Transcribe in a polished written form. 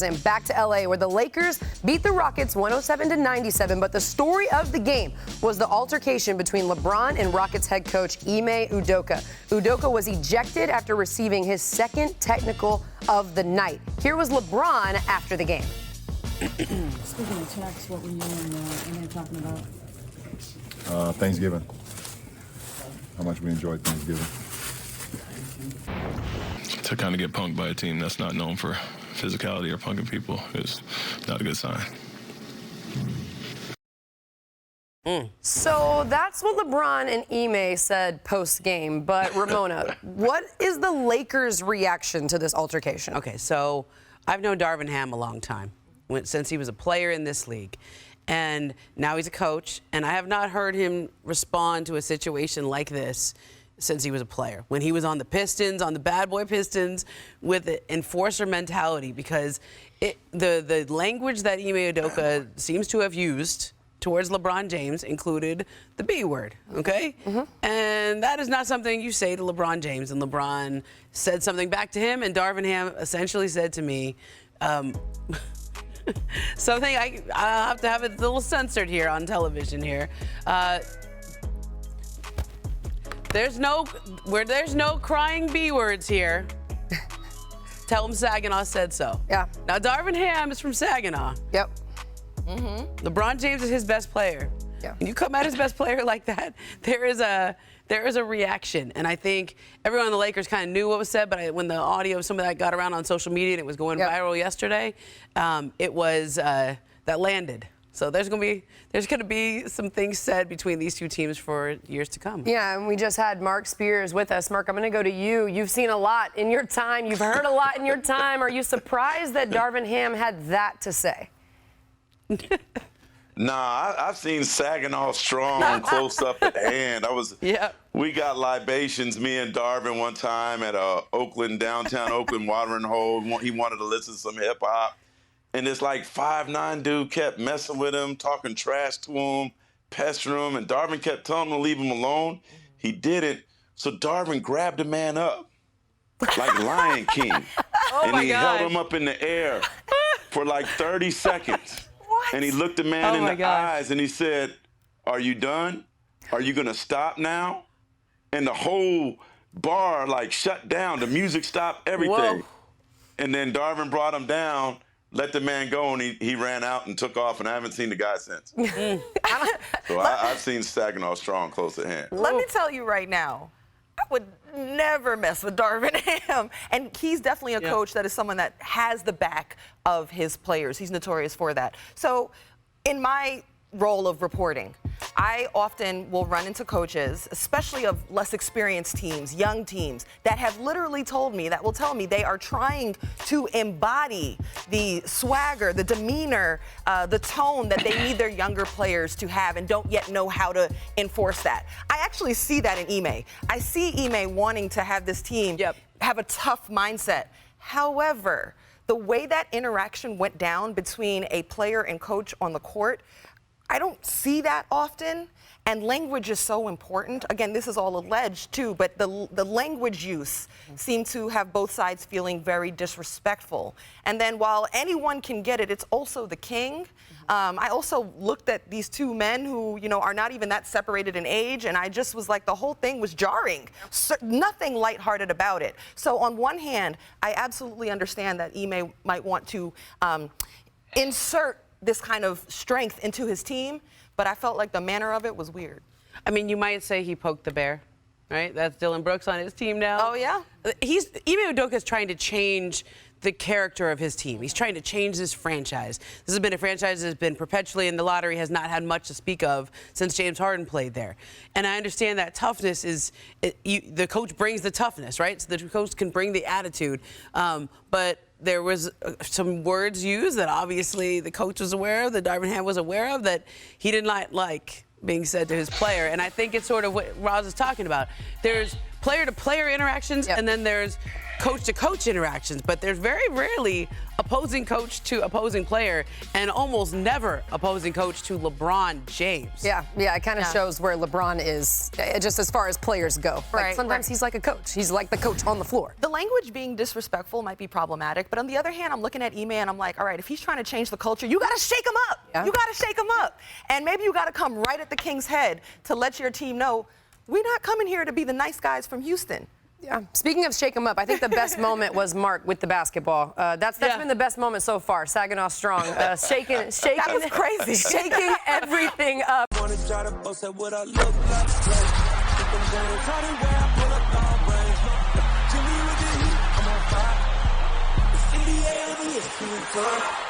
Lakers and back to LA, where the Lakers beat the Rockets 107-97. But the story of the game was the altercation between LeBron and Rockets head coach Ime Udoka. Udoka was ejected after receiving his second technical of the night. Here was LeBron after the game. Speaking of text, what were you and Ime talking about? Thanksgiving. How much we enjoyed Thanksgiving. To kind of get punked by a team that's not known for physicality or punking people is not a good sign. So that's what LeBron and Ime said post-game. But Ramona, what is the Lakers' reaction to this altercation? Okay, so I've known Darvin Ham a long time, since he was a player in this league. And now he's a coach, and I have not heard him respond to a situation like this since he was a player. When he was on the Pistons, on the bad boy Pistons, with the enforcer mentality, because the language that Ime Udoka seems to have used towards LeBron James included the B word, okay? And that is not something you say to LeBron James. And LeBron said something back to him, and Darvin Ham essentially said to me, something I'll have to have it a little censored here on television here. There's no crying B words here. Tell him Saginaw said so. Yeah. Now Darvin Ham is from Saginaw. Yep. LeBron James is his best player. Yeah. When you come at his best player like that, there is a reaction. And I think everyone on the Lakers kind of knew what was said, but when the audio of some of that got around on social media and it was going viral yesterday, it was that landed. So there's going to be some things said between these two teams for years to come. Yeah, and we just had Marc Spears with us. Marc, I'm going to go to you. You've seen a lot in your time. You've heard a lot in your time. Are you surprised that Darvin Ham had that to say? Nah, I've seen Saginaw strong close up at hand. We got libations, me and Darvin, one time at a downtown Oakland watering hole. He wanted to listen to some hip hop. And this like 5'9" dude kept messing with him, talking trash to him, pestering him, and Darvin kept telling him to leave him alone. He didn't. So Darvin grabbed the man up like Lion King. And he held him up in the air for like 30 seconds. And he looked the man in the eyes and he said, "Are you done? Are you gonna stop now?" And the whole bar like shut down. The music stopped, everything. Whoa. And then Darvin brought him down, let the man go, and he ran out and took off, and I haven't seen the guy since. So I've seen Saginaw strong close at hand. Let me tell you right now, I would never mess with Darvin Ham. And he's definitely a coach that is someone that has the back of his players. He's notorious for that. So in my role of reporting, I often will run into coaches, especially of less experienced teams, young teams, that have literally told me, that will tell me they are trying to embody the swagger, the demeanor, the tone that they need their younger players to have and don't yet know how to enforce that. I actually see that in Ime. I see Ime wanting to have this team have a tough mindset. However, the way that interaction went down between a player and coach on the court, I don't see that often, and language is so important. Again, this is all alleged too, but the language use seemed to have both sides feeling very disrespectful. And then while anyone can get it, it's also the king. I also looked at these two men who, are not even that separated in age, and I just was like, the whole thing was jarring. So, nothing lighthearted about it. So on one hand, I absolutely understand that Ime might want to insert this kind of strength into his team, but I felt like the manner of it was weird. I mean, you might say he poked the bear, right? That's Dylan Brooks on his team now. Oh, yeah? Ime Udoka is trying to change the character of his team. He's trying to change this franchise. This has been a franchise that has been perpetually in the lottery, has not had much to speak of since James Harden played there. And I understand that toughness is, the coach brings the toughness, right? So the coach can bring the attitude. But there was some words used that obviously the coach was aware of, that Darvin Ham was aware of, that he did not like being said to his player. And I think it's sort of what Ros is talking about. There's player-to-player interactions, and then there's coach-to-coach interactions, but there's very rarely opposing coach to opposing player, and almost never opposing coach to LeBron James. Yeah, it kind of shows where LeBron is, just as far as players go. Like sometimes he's like a coach. He's like the coach on the floor. The language being disrespectful might be problematic, but on the other hand, I'm looking at Ime and I'm like, all right, if he's trying to change the culture, you got to shake him up. You got to shake him up. And maybe you got to come right at the king's head to let your team know, we're not coming here to be the nice guys from Houston. Yeah. Speaking of shake 'em up, I think the best moment was Marc with the basketball. That's been the best moment so far. Saginaw strong, shaking. That was crazy. Shaking everything up. Wanna try to boast at what I look like. Think I'm gonna try to wear, I pull up all brains. Jimmy with the heat, I'm on fire. It's NBA, I'm in the